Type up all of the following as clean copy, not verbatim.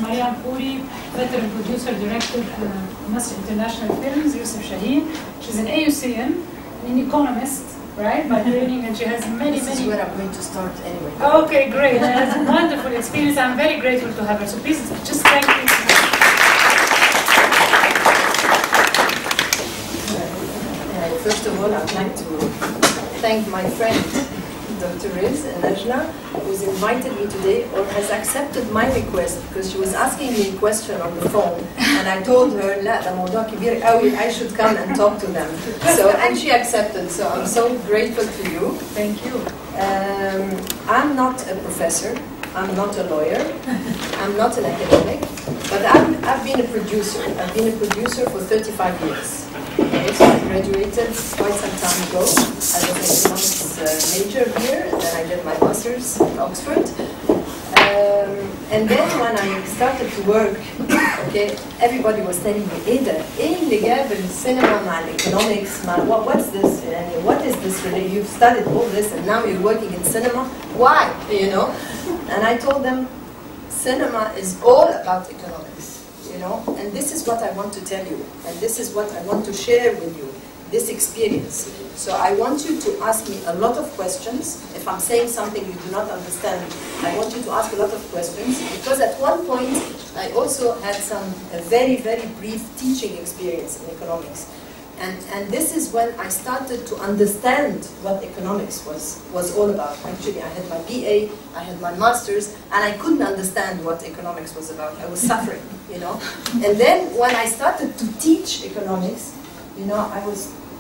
Maryanne Khoury, veteran producer, director, Masr International Films, Yusuf Shaheen. She's an AUCN, an economist, right, by training, and she has many. This is where I'm going to start anyway. Okay, great. And has a wonderful experience. I'm very grateful to have her. So please, just thank you. First of all, I'd like to thank my friend, Dr. Riz Najla, who's invited me today or has accepted my request, because she was asking me a question on the phone and I told her, لا ده موضوع كبير قوي, I should come and talk to them. So, and she accepted, so I'm so grateful to you. Thank you. I'm not a professor, I'm not a lawyer, I'm not an academic, but I've been a producer. I've been a producer for 35 years. Okay, so I graduated quite some time ago. I was an economics major here, and then I did my master's at Oxford. And then when I started to work, okay, everybody was telling me, إيه اللي جاب السينما مع economics? What's this? What is this really? You've studied all this and now you're working in cinema. Why? You know? And I told them, cinema is all about economics. You know, and this is what I want to tell you, and this is what I want to share with you, this experience. So I want you to ask me a lot of questions. If I'm saying something you do not understand, I want you to ask a lot of questions, because at one point I also had a very, very brief teaching experience in economics. And this is when I started to understand what economics was all about. Actually, I had my BA, I had my master's, and I couldn't understand what economics was about. I was suffering, you know. And then when I started to teach economics, you know,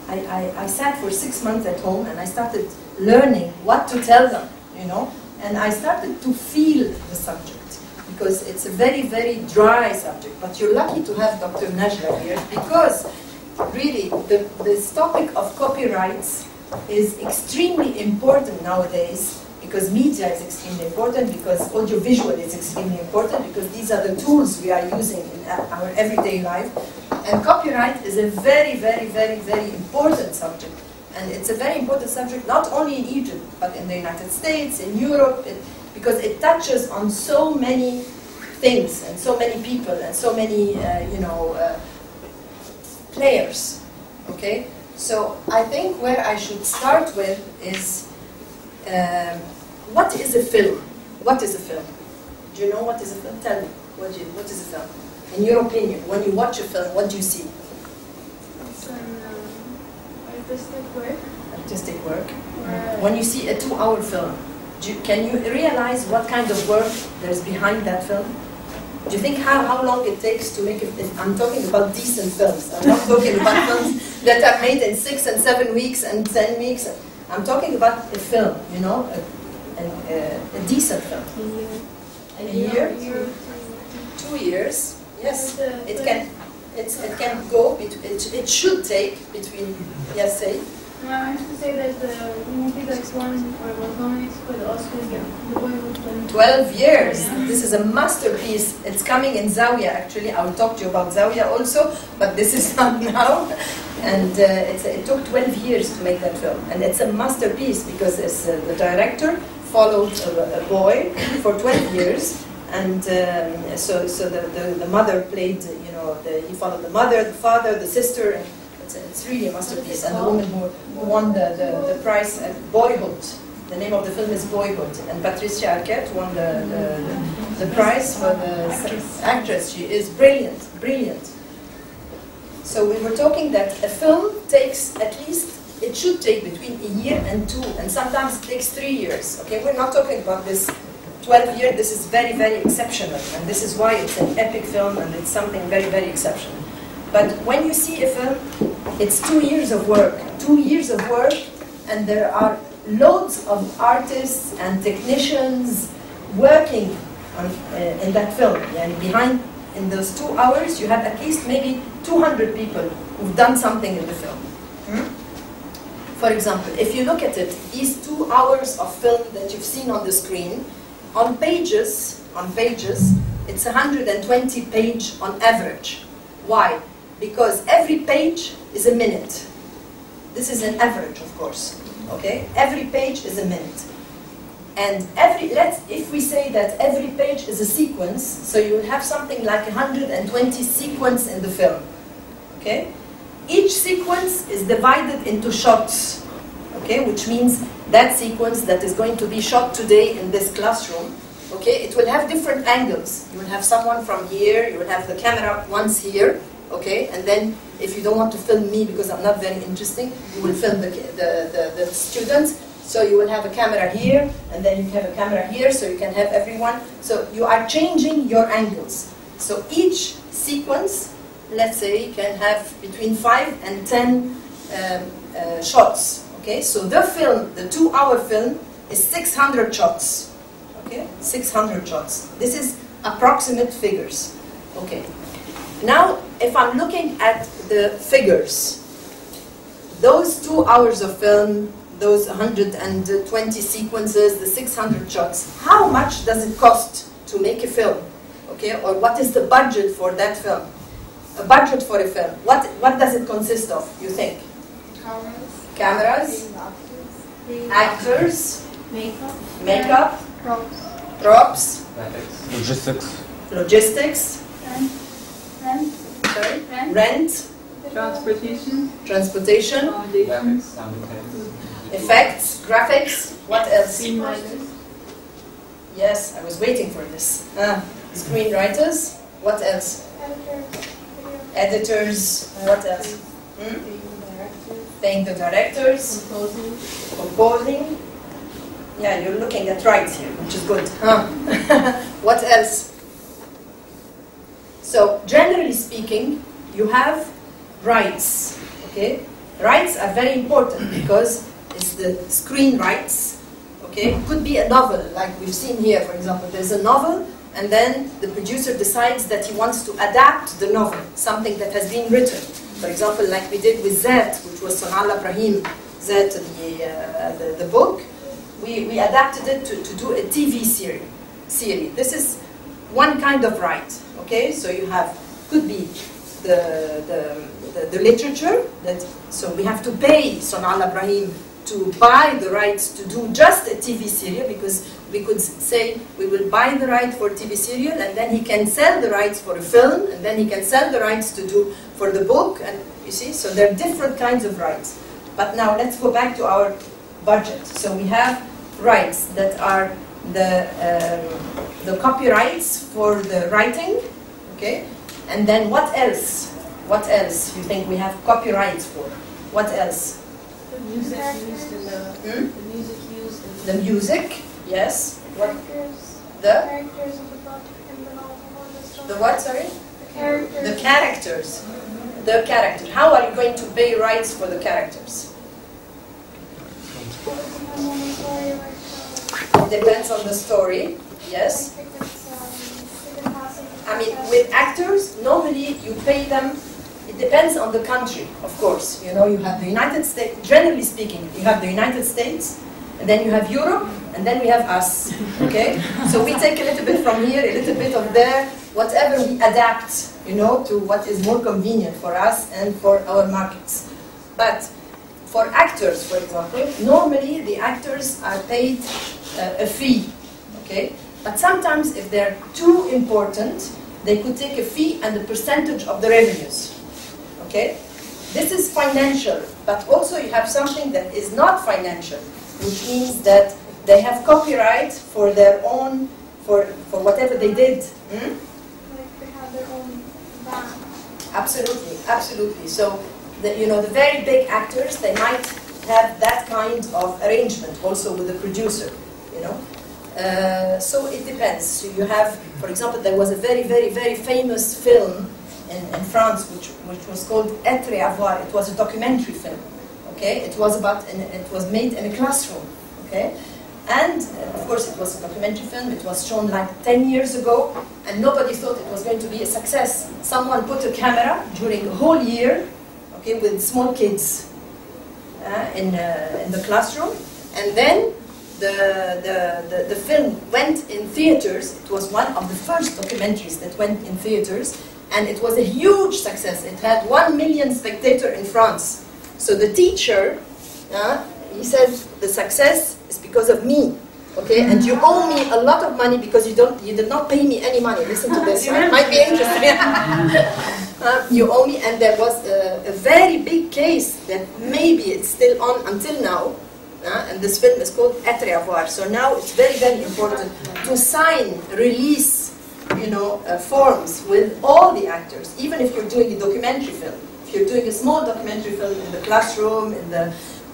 I sat for 6 months at home and I started learning what to tell them, you know. And I started to feel the subject, because it's a very, very dry subject. But you're lucky to have Dr. Najla here, because really, this topic of copyrights is extremely important nowadays, because media is extremely important, because audiovisual is extremely important, because these are the tools we are using in our everyday life. And copyright is a very, very, very, very important subject. And it's a very important subject not only in Egypt, but in the United States, in Europe, because it touches on so many things, and so many people, and so many, players, okay? So I think where I should start with is, what is a film? What is a film? Do you know what is a film? Tell me, what is a film? In your opinion, when you watch a film, what do you see? It's an artistic work. Artistic work. When you see a 2-hour film, can you realize what kind of work there's behind that film? Do you think how long it takes to make it? I'm talking about decent films. I'm not talking about films that are made in 6 and 7 weeks and 10 weeks. I'm talking about a film, you know, a decent film. A year? 2 years. Yes, it can go. It should take between. Yes, say. No, I have to say that the movie that's won or was nominated for the Oscar, The Boyhood film. 12 years. Yeah. This is a masterpiece. It's coming in Zawiya, actually. I will talk to you about Zawiya also, but this is not now. And it took 12 years to make that film. And it's a masterpiece, because the director followed a boy for 12 years. And so the mother played, you know, he followed the mother, the father, the sister. It's really a masterpiece, and the woman who won the prize at Boyhood. The name of the film is Boyhood, and Patricia Arquette won the prize for the actress. She is brilliant, brilliant. So we were talking that a film takes at least, it should take between a year and 2, and sometimes it takes 3 years. Okay, we're not talking about this 12 years. This is very, very exceptional, and this is why it's an epic film, and it's something very, very exceptional. But when you see a film, it's 2 years of work. 2 years of work, and there are loads of artists and technicians working in that film. And behind, in those 2 hours, you have at least maybe 200 people who've done something in the film. For example, if you look at it, these 2 hours of film that you've seen on the screen, on pages, it's 120 page on average. Why? Because every page is a minute. This is an average, of course. Okay? Every page is a minute. And if we say that every page is a sequence, so you will have something like 120 sequences in the film. Okay? Each sequence is divided into shots. Okay? Which means that sequence that is going to be shot today in this classroom, okay, it will have different angles. You will have someone from here, you will have the camera once here, okay, and then if you don't want to film me because I'm not very interesting, you will film the students. So you will have a camera here, and then you have a camera here, so you can have everyone. So you are changing your angles. So each sequence, let's say, can have between 5 and 10 shots. Okay, so the film, the 2-hour film, is 600 shots. Okay, 600 shots. This is approximate figures. Okay. Now, if I'm looking at the figures, those 2 hours of film, those 120 sequences, the 600 shots, how much does it cost to make a film? Okay, or what is the budget for that film? A budget for a film. What does it consist of, you think? Cameras, actors, makeup, props, logistics, rent, transportation, effects, graphics, what else? Yes, I was waiting for this. Screenwriters, what else? Editors, what else? Paying the directors, composing. Yeah, you're looking at rights here, which is good. What else? So, generally speaking, you have rights. Okay, rights are very important because it's the screen rights. Okay, it could be a novel, like we've seen here, for example. There's a novel, and then the producer decides that he wants to adapt the novel, something that has been written. For example, like we did with Zat, which was Sonal Ibrahim, Zat, the book. We adapted it to do a TV series. This is one kind of right. Okay, so you have, could be the literature, so we have to pay Sonal Ibrahim to buy the rights to do just a TV serial, because we could say we will buy the right for TV serial, and then he can sell the rights for a film, and then he can sell the rights to do for the book, and you see, so there are different kinds of rights. But now let's go back to our budget. So we have rights that are the copyrights for the writing, okay, and then what else? What else you think we have copyrights for? What else? The music used in the music used in the music, yes. What? The characters of the book and the novel. The what, sorry? The characters. The characters. The characters. How are you going to pay rights for the characters? It depends on the story, yes. I mean, with actors, normally you pay them. It depends on the country, of course. You know, you have the United States, generally speaking, you have the United States, and then you have Europe, and then we have us, okay? So we take a little bit from here, a little bit of there, whatever we adapt, you know, to what is more convenient for us and for our markets. But for actors, for example, normally the actors are paid a fee, okay? But sometimes if they're too important, they could take a fee and a percentage of the revenues. Okay? This is financial, but also you have something that is not financial, which means that they have copyright for their own, for whatever they did. Like they have their own band. Absolutely, absolutely. So, you know, the very big actors, they might have that kind of arrangement also with the producer, you know. So it depends. So you have, for example, there was a very, very, very famous film in France, which was called Être et Avoir. It was a documentary film. Okay, it was made in a classroom. Okay, and of course it was a documentary film. It was shown like 10 years ago, and nobody thought it was going to be a success. Someone put a camera during a whole year, okay, with small kids in the classroom, and then the film went in theaters. It was one of the first documentaries that went in theaters, and it was a huge success. It had 1 million spectators in France. So the teacher, he said, the success is because of me. Okay, and you owe me a lot of money because you did not pay me any money. Listen to this, it might be interesting. You owe me, and there was a very big case that maybe it's still on until now, and this film is called Et Revoir. So now it's very, very important to sign, release, forms with all the actors, even if you're doing a documentary film. If you're doing a small documentary film in the classroom,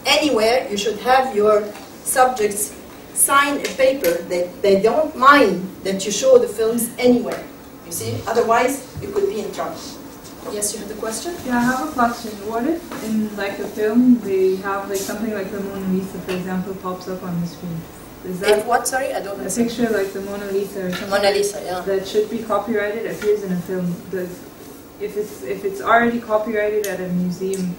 anywhere, you should have your subjects sign a paper that they don't mind that you show the films anywhere. You see? Otherwise, you could be in trouble. Yes, you had a question? Yeah, I have a question. What if in like a film they have like something like the Mona Lisa, for example, pops up on the screen? Is that If what? Sorry, I don't know. a picture like the Mona Lisa or something? Mona Lisa, yeah. That should be copyrighted appears in a film. If it's already copyrighted at a museum,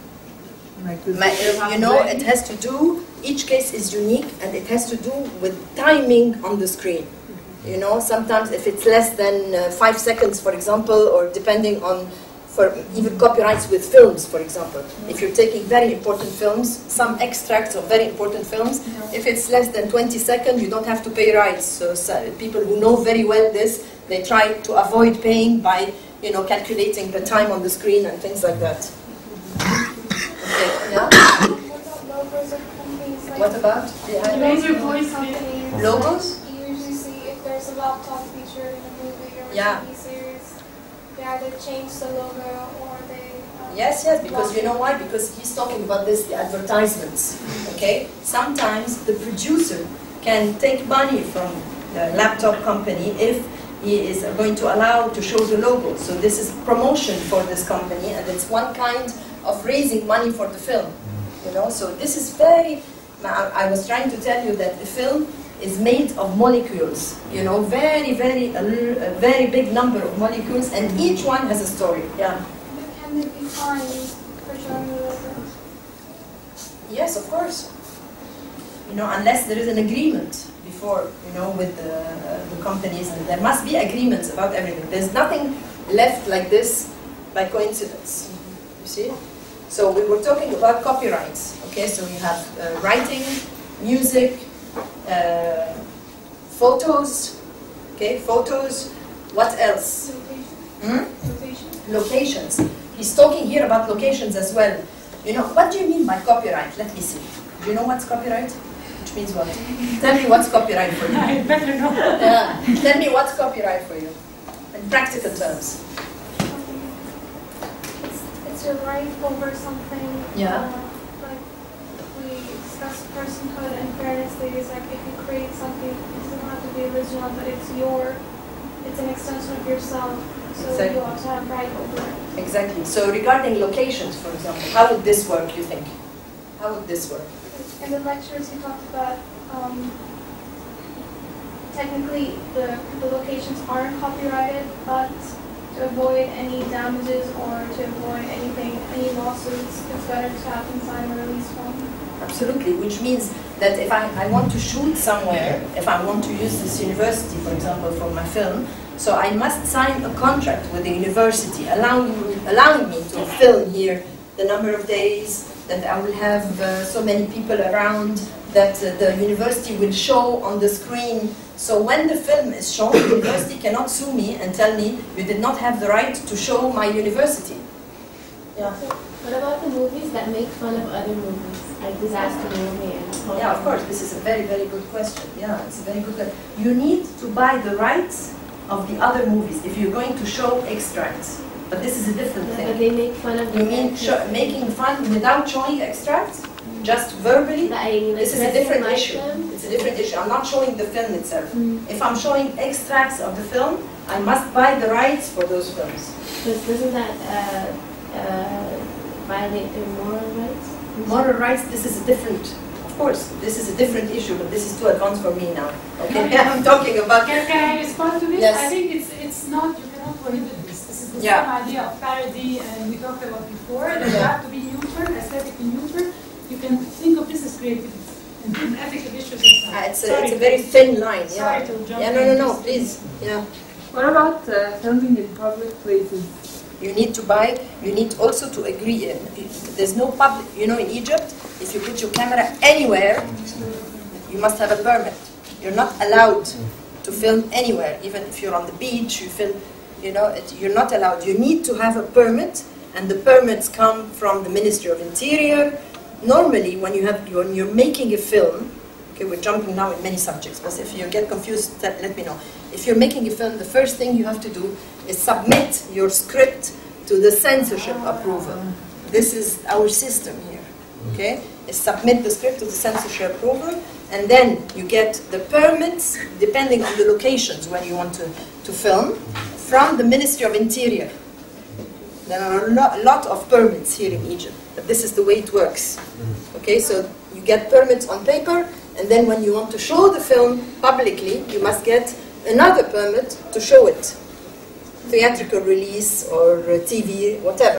like does it still have to be? It has to do. Each case is unique, and it has to do with timing on the screen. Sometimes if it's less than 5 seconds, for example, or depending on, for even copyrights with films, for example. If you're taking very important films, some extracts of very important films, if it's less than 20 seconds, you don't have to pay rights. So people who know very well this, they try to avoid paying by, calculating the time on the screen and things like that. Okay, yeah? What about? Logos? You usually see if there's a laptop featured in a movie or a TV series, they either change the logo or they... Yes, because you know why? Because he's talking about this, the advertisements, okay? Sometimes the producer can take money from the laptop company if he is going to allow to show the logo. So this is promotion for this company, and it's one kind of raising money for the film, So this is very... I was trying to tell you that the film is made of molecules, very, very, a very big number of molecules, and each one has a story. Yeah. But can they be fined for showing the logo? Yes, of course. Unless there is an agreement before, with the companies, and there must be agreements about everything. There's nothing left like this by coincidence. You see? So we were talking about copyrights. Okay, so you have writing, music, photos. Okay, photos. What else? Locations. He's talking here about locations as well. What do you mean by copyright? Let me see. Do you know what's copyright? Which means what? Tell me what's copyright for you. I better know. Tell me what's copyright for you in practical terms. It's your right over something. Yeah. Like we discussed personhood and fairness days. Like if you create something, it doesn't have to be original, but it's an extension of yourself. So Exactly. you also have right over it. Exactly. So regarding locations, for example, how would this work, you think? How would this work? In the lectures, you talked about technically the locations aren't copyrighted, but to avoid any damages or to avoid any lawsuits, it's better to have them sign a release form. Absolutely, which means that if I want to shoot somewhere, if I want to use this university, for example, for my film, so I must sign a contract with the university allowing me to film here the number of days, that I will have so many people around, that the university will show on the screen. So when the film is shown, the university cannot sue me and tell me you did not have the right to show my university. Yeah. So what about the movies that make fun of other movies, like disaster movie and horror? Yeah, of course, this is a very, very good question. Yeah, it's a very good question. You need to buy the rights of the other movies if you're going to show extracts. But this is a different thing. But they make fun of You mean making fun without showing extracts? Just verbally? This is a different issue. It's a different issue. I'm not showing the film itself. If I'm showing extracts of the film, I must buy the rights for those films. But doesn't that violate their moral rights? Moral rights, this is a different, of course, this is a different issue, but this is too advanced for me now. Okay, Okay. I'm talking about... Can I respond to this? Yes. I think it's not, you cannot prohibit this. This is the Yeah. same idea of parody and we talked about before, that you have to be neutral, aesthetically neutral. You can think of this as creativity and put ethical issues aside. It's a very thin line, yeah. Sorry to jump Yeah, in. no, please, yeah. What about filming in public places? You need to buy, you need also to agree. There's no public, in Egypt, if you put your camera anywhere, you must have a permit. You're not allowed to film anywhere, even if you're on the beach, you film, you know, you're not allowed. You need to have a permit, and the permits come from the Ministry of Interior. Normally, when you're making a film, okay, we're jumping now in many subjects, but if you get confused, let me know. If you're making a film, the first thing you have to do is submit your script to the censorship approval. This is our system here, okay? Is submit the script to the censorship approval, and then you get the permits, depending on the locations where you want to film, from the Ministry of Interior. There are a lot of permits here in Egypt, but this is the way it works. Okay, so you get permits on paper, and then when you want to show the film publicly, you must get another permit to show it. Theatrical release or TV, whatever.